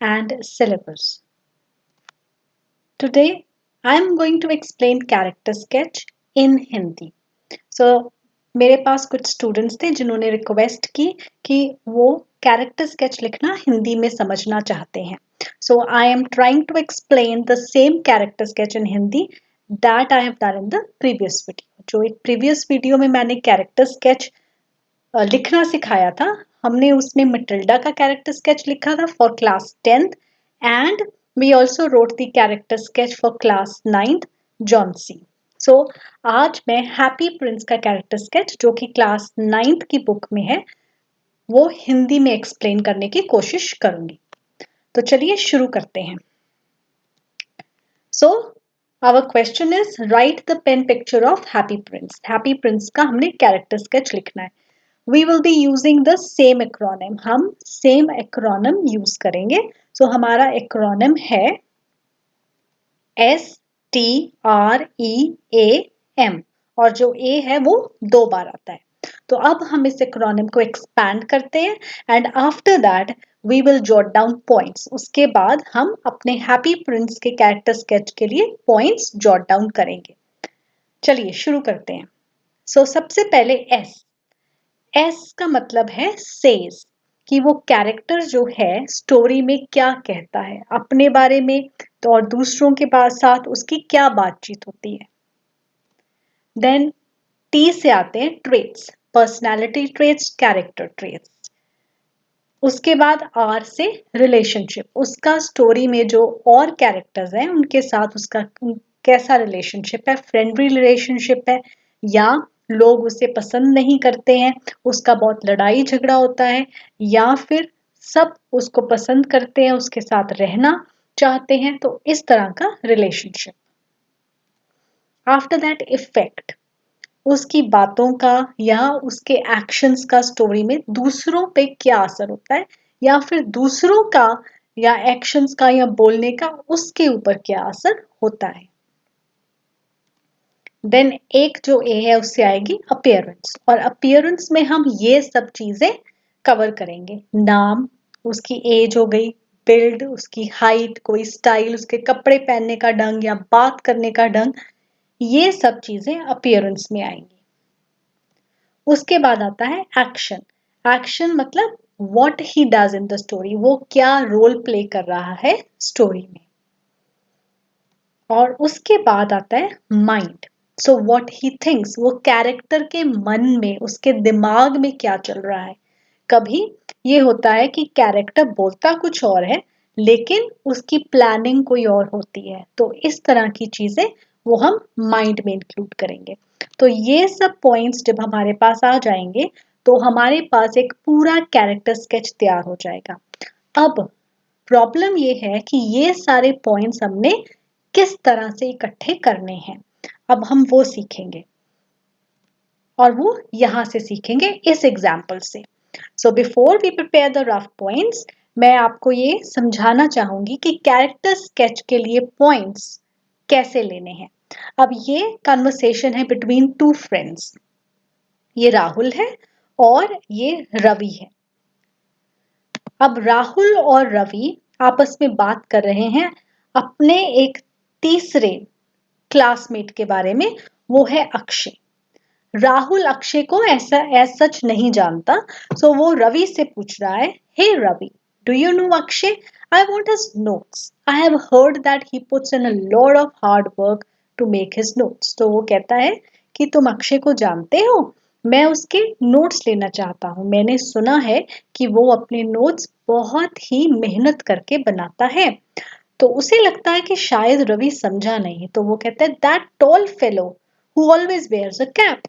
and syllabus. Today, I am going to explain character sketch in Hindi. So, मेरे पास कुछ students थे जिन्होंने request की कि वो कैरेक्टर स्केच लिखना हिंदी में समझना चाहते हैं. So, I am trying to explain the same character sketch in Hindi that I have done in the previous video. जो एक previous video में मैंने कैरेक्टर स्केच लिखना सिखाया था, हमने उसमें मटिल्डा का कैरेक्टर स्केच लिखा था for class 10th and we also wrote the character sketch for class 9th जॉन्सी. सो आज मैं हैप्पी प्रिंस का कैरेक्टर स्केच जो कि क्लास 9th की बुक में है वो हिंदी में एक्सप्लेन करने की कोशिश करूंगी. तो चलिए शुरू करते हैं. So our question is write the pen picture of happy prince. Happy Prince का हमने कैरेक्टर स्केच लिखना है. We will be using the same acronym. हम same acronym use करेंगे. So हमारा acronym है STREAM और जो A है वो 2 बार आता है. तो अब हम इस acronym को expand करते हैं and after that we will jot down points. उसके बाद हम अपने Happy Prince के character sketch के लिए points jot down करेंगे. चलिए शुरू करते हैं. So सबसे पहले S. S का मतलब है सेज कि वो कैरेक्टर जो है स्टोरी में क्या कहता है अपने बारे में तो और दूसरों के साथ उसकी क्या बातचीत होती है. देन T से आते हैं traits, personality traits, character traits. उसके बाद R से रिलेशनशिप, उसका स्टोरी में जो और कैरेक्टर्स हैं उनके साथ उसका कैसा रिलेशनशिप है, फ्रेंडली रिलेशनशिप है या लोग उसे पसंद नहीं करते हैं, उसका बहुत लड़ाई झगड़ा होता है या फिर सब उसको पसंद करते हैं, उसके साथ रहना चाहते हैं. तो इस तरह का रिलेशनशिप. आफ्टर दैट इफेक्ट, उसकी बातों का या उसके एक्शंस का स्टोरी में दूसरों पे क्या असर होता है या फिर दूसरों का या एक्शंस का या बोलने का उसके ऊपर क्या असर होता है. देन एक जो ए है उससे आएगी अपीयरेंस और अपीयरेंस में हम ये सब चीजें कवर करेंगे. नाम, उसकी एज हो गई, बिल्ड, उसकी हाइट, कोई स्टाइल, उसके कपड़े पहनने का ढंग या बात करने का ढंग, ये सब चीजें अपीयरेंस में आएंगी. उसके बाद आता है एक्शन. एक्शन मतलब what he does in the story, वो क्या रोल प्ले कर रहा है स्टोरी में. और उसके बाद आता है mind. So what he thinks, वो कैरेक्टर के मन में उसके दिमाग में क्या चल रहा है. कभी ये होता है कि कैरेक्टर बोलता कुछ और है लेकिन उसकी प्लानिंग कोई और होती है. तो इस तरह की चीजें वो हम माइंड में इंक्लूड करेंगे. तो ये सब पॉइंट्स जब हमारे पास आ जाएंगे तो हमारे पास एक पूरा कैरेक्टर स्केच तैयार हो जाएगा. अब प्रॉब्लम ये है कि ये सारे पॉइंट्स हमने किस तरह से इकट्ठे करने हैं. अब हम वो सीखेंगे और वो यहां से सीखेंगे इस एग्जाम्पल से. So before we prepare the rough points, मैं आपको ये समझाना चाहूंगी कि कैरेक्टर स्केच के लिए पॉइंट्स कैसे लेने हैं. अब ये कन्वर्सेशन है बिटवीन 2 फ्रेंड्स. ये राहुल है और ये रवि है. अब राहुल और रवि आपस में बात कर रहे हैं अपने एक तीसरे क्लासमेट के बारे में, वो है अक्षय. राहुल अक्षय को ऐसा एज सच नहीं जानता. सो वो रवि से पूछ रहा है, hey Ravi, do you know Akshay? I want his notes. I have heard that he puts in a lot of hard work to make his notes. तो वो कहता है कि तुम अक्षय को जानते हो, मैं उसके नोट्स लेना चाहता हूँ. मैंने सुना है कि वो अपने नोट्स बहुत ही मेहनत करके बनाता है. तो उसे लगता है कि शायद रवि समझा नहीं. तो वो कहता है, that tall fellow who always wears a cap.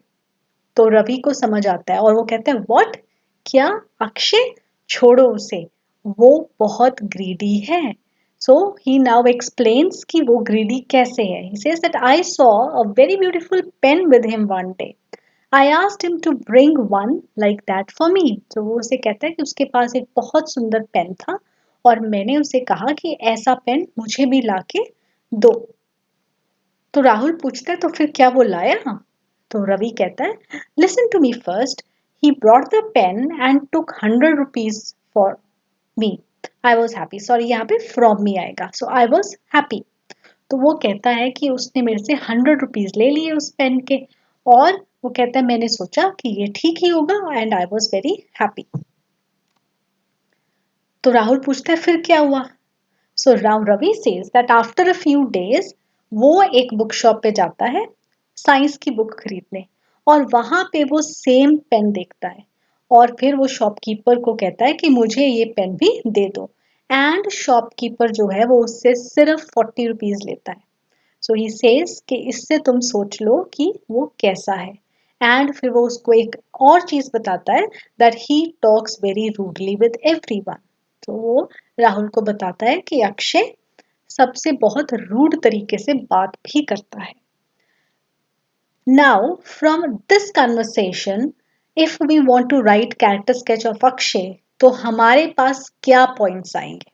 तो रवि को समझ आता है और वो कहते हैं, व्हाट, क्या? अक्षय? छोड़ो उसे, वो बहुत ग्रीडी है. सो ही नाउ एक्सप्लेन्स कि वो ग्रीडी कैसे है. He says that I saw a very beautiful pen with him one day. I asked him to bring one like that for me. तो वो उसे कहता है कि उसके पास एक बहुत सुंदर पेन था और मैंने उसे कहा कि ऐसा पेन मुझे भी लाके दो. तो राहुल पूछता है, तो फिर क्या वो लाया? तो रवि कहता है, listen to me first, he brought the pen and took 100 rupees for me. I was happy, sorry यहाँ पे फ्रॉम मी आएगा, सो आई वॉज हैप्पी। तो वो कहता है कि उसने मेरे से 100 रुपीज ले लिए उस पेन के, और वो कहता है मैंने सोचा कि ये ठीक ही होगा and I was very happy. तो राहुल पूछता है फिर क्या हुआ? So Ravi says that after a few days वो एक बुक शॉप पे जाता है साइंस की बुक खरीदने, और वहां पे वो सेम पेन देखता है, और फिर वो शॉपकीपर को कहता है कि मुझे ये पेन भी दे दो, एंड शॉपकीपर जो है वो उससे सिर्फ 40 रुपीज लेता है। सो ही सेज कि इससे तुम सोच लो कि वो कैसा है, एंड फिर वो उसको एक और चीज बताता है that he talks very rudely with everyone. तो वो राहुल को बताता है कि अक्षय सबसे बहुत रूड तरीके से बात भी करता है। Now from this conversation if we want to write character sketch of Akshay, तो हमारे पास क्या पॉइंट्स आएंगे?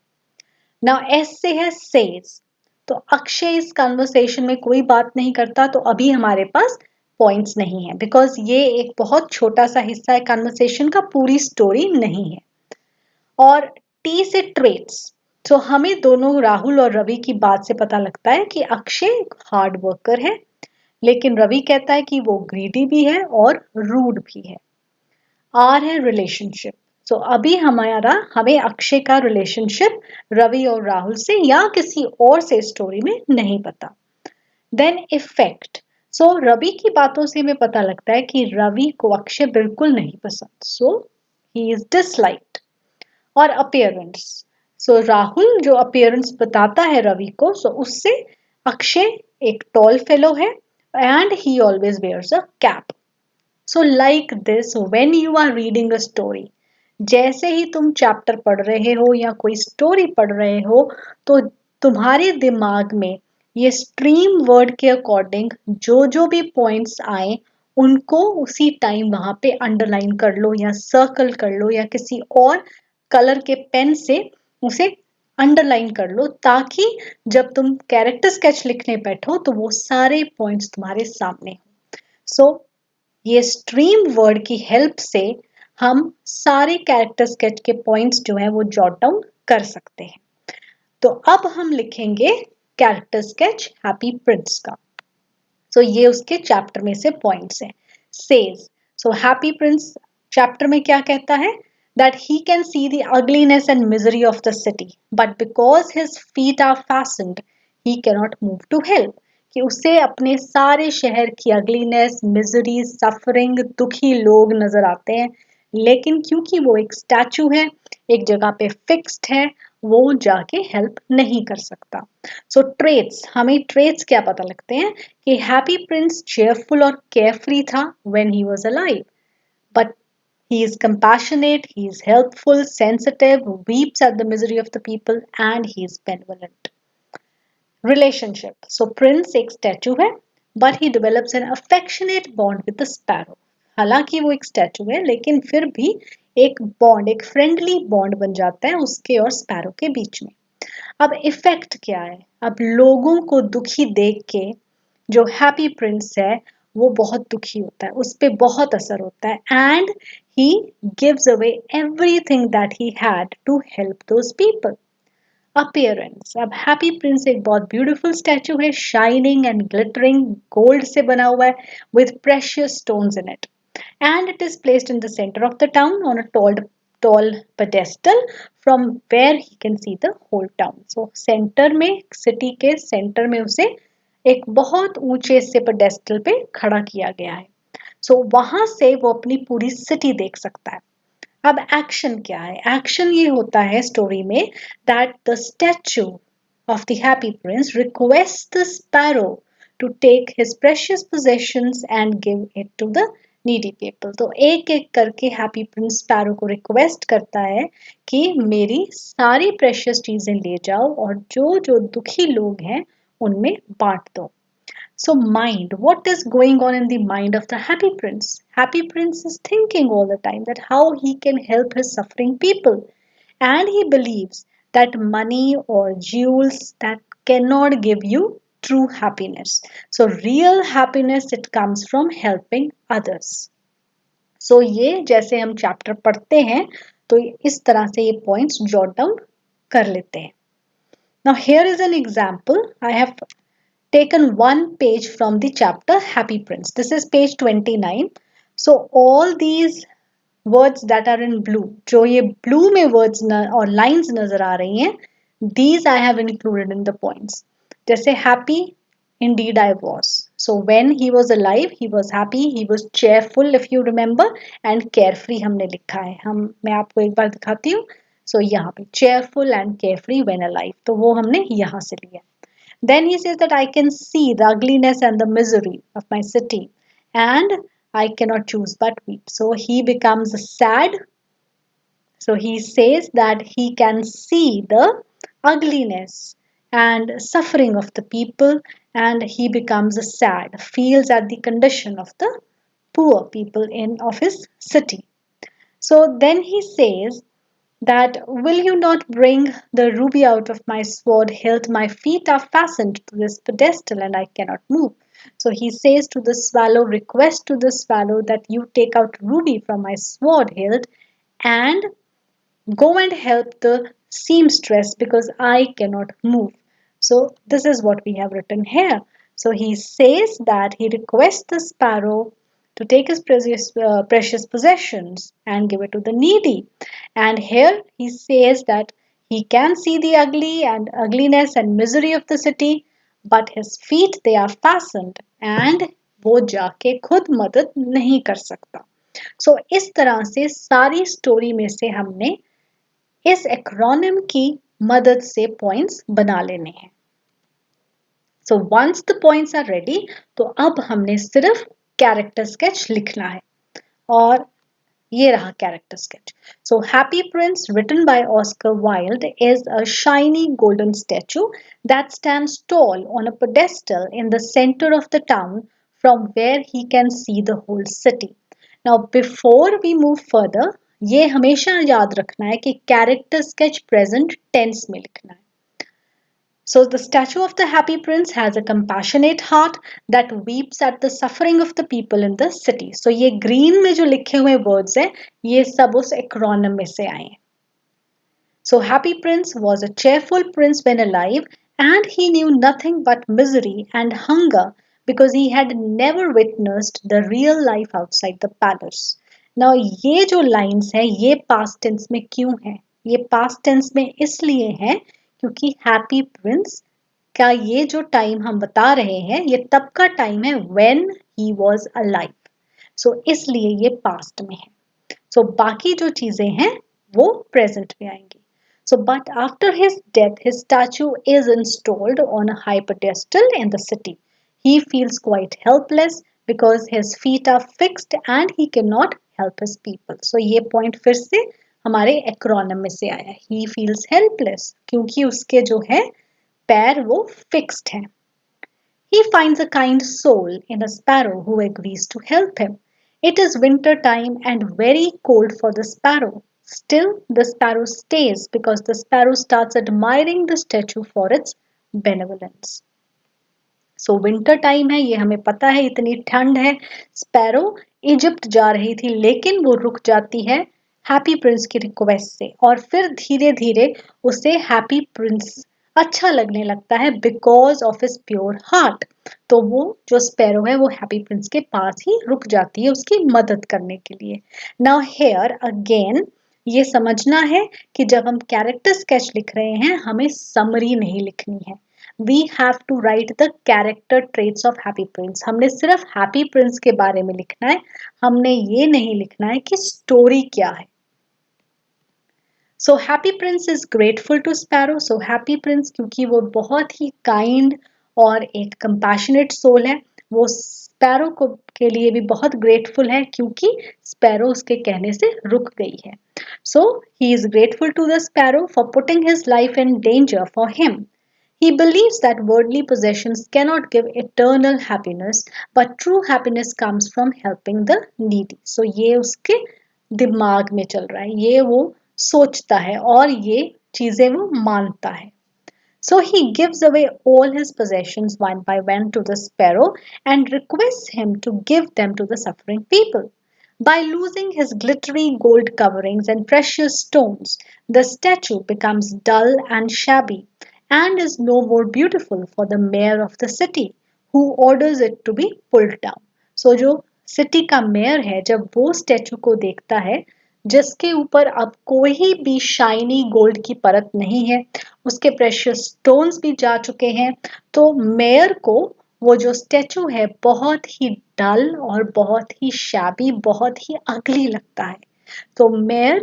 नाउ एस से है सेज, तो अक्षय इस कन्वर्सेशन में कोई बात नहीं करता, तो अभी हमारे पास पॉइंट्स नहीं है, बिकॉज ये एक बहुत छोटा सा हिस्सा है कन्वर्सेशन का, पूरी स्टोरी नहीं है। और टी से ट्रेट्स, तो हमें दोनों राहुल और रवि की बात से पता लगता है कि अक्षय हार्ड वर्कर है, लेकिन रवि कहता है कि वो ग्रीडी भी है और रूड भी है। आर है रिलेशनशिप, सो अभी हमें अक्षय का रिलेशनशिप रवि और राहुल से या किसी और से स्टोरी में नहीं पता। देन इफेक्ट, सो रवि की बातों से हमें पता लगता है कि रवि को अक्षय बिल्कुल नहीं पसंद, सो ही इज डिसलाइक्ड। और अपियरेंस, सो राहुल जो अपियरेंस बताता है रवि को, सो उससे अक्षय एक टॉल फेलो है and he always wears a cap. So like this when you are reading a story, जैसे ही तुम चैप्टर पढ़ रहे हो या कोई स्टोरी पढ़ रहे हो, तो तुम्हारे दिमाग में ये स्ट्रीम वर्ड के अकॉर्डिंग जो जो भी पॉइंट्स आए उनको उसी टाइम वहां पे अंडरलाइन कर लो या सर्कल कर लो या किसी और कलर के पेन से उसे अंडरलाइन कर लो, ताकि जब तुम कैरेक्टर स्केच लिखने बैठो तो वो सारे पॉइंट्स तुम्हारे सामने हो। सो ये स्ट्रीम वर्ड की हेल्प से हम सारे कैरेक्टर स्केच के पॉइंट्स जो है वो जॉट डाउन कर सकते हैं। तो अब हम लिखेंगे कैरेक्टर स्केच हैप्पी प्रिंस का। सो ये उसके चैप्टर में से पॉइंट्स हैं। Says, so happy Prince chapter में क्या कहता है? That he can see the ugliness and misery of the city, but because his feet are fastened he cannot move to help. कि उसे अपने सारे शहर की अगलीनेस, मिजरी, सफरिंग, दुखी लोग नजर आते हैं, लेकिन क्योंकि वो एक स्टैचू है, एक जगह पे फिक्स्ड है, वो जाके हेल्प नहीं कर सकता। सो ट्रेट्स, हमें ट्रेट्स क्या पता लगते हैं? कि हैप्पी प्रिंस चेयरफुल और केयरफ्री था when he was alive, but he is compassionate, he is helpful, sensitive, weeps at the misery of the people, and he is benevolent. Relationship, so prince एक statue है, but he develops an affectionate bond with the sparrow. हालांकि वो एक statue है, लेकिन फिर भी एक बॉन्ड, एक फ्रेंडली बॉन्ड बन जाता है उसके और स्पैरो के बीच में। अब इफेक्ट क्या है? अब लोगों को दुखी देख के जो हैप्पी प्रिंस है वो बहुत दुखी होता है, उस पर बहुत असर होता है, and he gives away everything that he had to help those people. Appearance, अब हैप्पी प्रिंस एक बहुत ब्यूटीफुल स्टैचू है, शाइनिंग एंड ग्लिटरिंग, गोल्ड से बना हुआ है, with precious stones in it, and it is placed in the center of the town on a tall pedestal from where he can see the whole town. So center में, city के center में उसे एक बहुत ऊंचे से pedestal पे खड़ा किया गया है। सो वहां से वो अपनी पूरी सिटी देख सकता है। अब एक्शन क्या है? एक्शन ये होता है स्टोरी में that the statue of the happy prince requests the sparrow to take his precious possessions and give it to the needy people. तो एक एक करके हैप्पी प्रिंस स्पैरो को रिक्वेस्ट करता है कि मेरी सारी प्रेशियस चीजें ले जाओ और जो जो दुखी लोग हैं उनमें बांट दो। So mind, what is going on in the mind of the happy prince? Happy prince is thinking all the time that how he can help his suffering people, and he believes that money or jewels that cannot give you true happiness. So real happiness, it comes from helping others. So ये जैसे हम chapter पढ़ते हैं तो इस तरह से ये पॉइंट्स जॉट डाउन कर लेते हैं. Now here is an example. I have taken one page from the chapter Happy Prince. This is page 29. So all these words that are in blue, जो ये blue में words और lines नजर आ रही हैं, these I have included in the points. जैसे happy, indeed I was. So when he was alive, he was happy, he was cheerful if you remember, and carefree हमने लिखा है. मैं आपको एक बार दिखाती हूँ. So यहाँ पे cheerful and carefree when alive. तो वो हमने यहाँ से लिया. Then he says that I can see the ugliness and the misery of my city, and I cannot choose but weep. So he becomes sad. So he says that he can see the ugliness and suffering of the people, and he becomes sad, feels at the condition of the poor people of his city. So then he says that, will you not bring the ruby out of my sword hilt? My feet are fastened to this pedestal and I cannot move. So he says to the swallow, request to the swallow that you take out ruby from my sword hilt and go and help the seamstress because I cannot move. So this is what we have written here. So he says that he requests the sparrow to take his precious possessions and give it to the needy. And here he says that he can see the ugliness and misery of the city, but his feet they are fastened and वो जाके खुद मदद नहीं कर सकता. So इस तरह से सारी स्टोरी में से हमने इस एक्रोनिम की मदद से पॉइंट्स बना लेने हैं. So once the points are ready, तो अब हमने सिर्फ कैरेक्टर स्केच लिखना है. और ये रहा character sketch. So happy prince written by Oscar Wilde is a shiny golden statue that stands tall on a pedestal in the centre of the town from where he can see the whole city. Now before we move further, ये हमेशा याद रखना है कि character sketch present tense में लिखना है. So the statue of the happy prince has a compassionate heart that weeps at the suffering of the people in the city. So ये ग्रीन में जो लिखे हुए वर्ड्स हैं ये सब उस एक्रोनिम में से आए हैं. So happy prince was a cheerful prince when alive, and he knew nothing but misery and hunger because he had never witnessed the real life outside the palace. Now ये जो लाइन्स हैं ये past tense में क्यों है? ये past tense में इसलिए है क्योंकि हैप्पी प्रिंस का ये जो टाइम हम बता रहे हैं ये तब का टाइम है when he was alive. So इसलिए ये पास्ट में है. So बाकी जो चीजें हैं वो प्रेजेंट में आएंगी. So, but after his death, his statue is installed on a high pedestal in the city. He feels quite helpless because his feet are fixed and he cannot help his people. So, ये point फिर से हमारे acronym में से आया. He feels helpless क्योंकि उसके जो है पैर वो fixed हैं. He finds a kind soul in a sparrow who agrees to help him. It is winter time and very cold for the sparrow. Still, the sparrow stays because the sparrow starts admiring the statue for its benevolence. So winter time है, ये हमें पता है, इतनी ठंड है. Sparrow Egypt जा रही थी लेकिन वो रुक जाती है हैप्पी प्रिंस की रिक्वेस्ट से और फिर धीरे धीरे उसे हैप्पी प्रिंस अच्छा लगने लगता है because of his pure heart. तो वो जो स्पैरो है वो हैप्पी प्रिंस के पास ही रुक जाती है उसकी मदद करने के लिए. नाउ हेयर अगेन ये समझना है कि जब हम कैरेक्टर स्केच लिख रहे हैं हमें समरी नहीं लिखनी है. We have to write the character traits of Happy Prince. हमने सिर्फ Happy Prince के बारे में लिखना है, हमने ये नहीं लिखना है कि स्टोरी क्या है. So Happy Prince is grateful to Sparrow. So Happy Prince क्योंकि वो बहुत ही kind और एक compassionate soul है, वो स्पैरो को के लिए भी बहुत grateful है क्योंकि स्पैरो उसके कहने से रुक गई है. So he is grateful to the sparrow for putting his life in danger for him. He believes that worldly possessions cannot give eternal happiness, but true happiness comes from helping the needy. So ये उसके दिमाग में चल रहा है, ये वो सोचता है और ये चीजें वो मानता है. So he gives away all his possessions one by one to the sparrow and requests him to give them to the suffering people. By losing his glittery gold coverings and precious stones, the statue becomes dull and shabby and is no more beautiful for the mayor of the city, who orders it to be pulled down. So जो city का mayor है जब वो statue को देखता है जिसके ऊपर अब कोई भी शाइनी गोल्ड की परत नहीं है, उसके प्रेशियस स्टोन्स भी जा चुके हैं, तो मेयर को वो जो स्टैचू है बहुत ही डल और बहुत ही शैबी, बहुत ही अगली लगता है। तो मेयर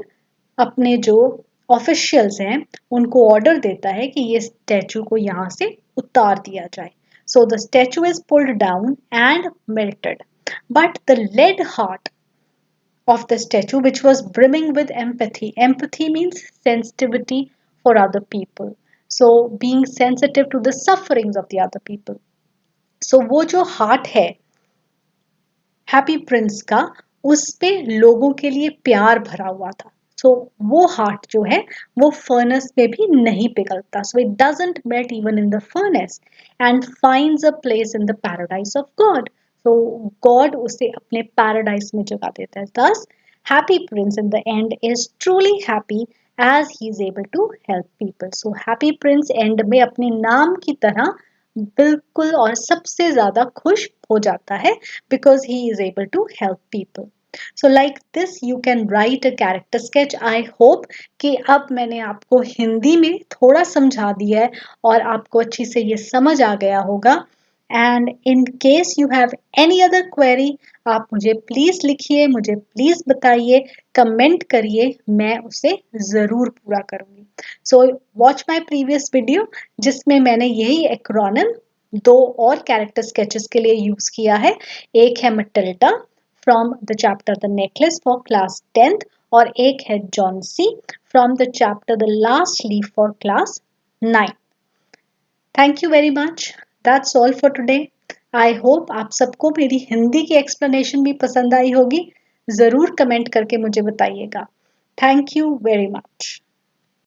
अपने जो ऑफिशियल्स हैं उनको ऑर्डर देता है कि ये स्टैचू को यहाँ से उतार दिया जाए। So the statue is pulled down and melted, but the lead heart of the statue, which was brimming with empathy. Empathy means sensitivity for other people. So, being sensitive to the sufferings of the other people. So, वो जो heart है happy Prince का, उस पे लोगों के लिए प्यार भरा हुआ था। सो वो हार्ट जो है वो फर्नेस में भी नहीं पिघलता, so it doesn't melt even in the furnace and finds a place in the paradise of God. So God उसे अपने पैराडाइज में जगह देता है। Thus Happy Prince in the end is truly happy as he is able to help people. So happy prince and में अपने नाम की तरह बिल्कुल और सबसे ज्यादा खुश हो जाता है because he is able to help people. So like this you can write a character sketch. I hope कि अब मैंने आपको हिंदी में थोड़ा समझा दिया है और आपको अच्छी से ये समझ आ गया होगा। And in case you have any other query आप मुझे प्लीज लिखिए, मुझे प्लीज बताइए, कमेंट करिए, मैं उसे जरूर पूरा करूंगी। So watch my previous video जिसमें मैंने यही एक्रोनिम दो और कैरेक्टर स्केचेस के लिए यूज किया है। एक है Matilda from the chapter the necklace for class 10th और एक है Johnsy from the chapter the last leaf for class 9। Thank you very much, that's all for today. I hope आप सबको मेरी हिंदी की एक्सप्लेनेशन भी पसंद आई होगी। ज़रूर कमेंट करके मुझे बताइएगा। Thank you very much.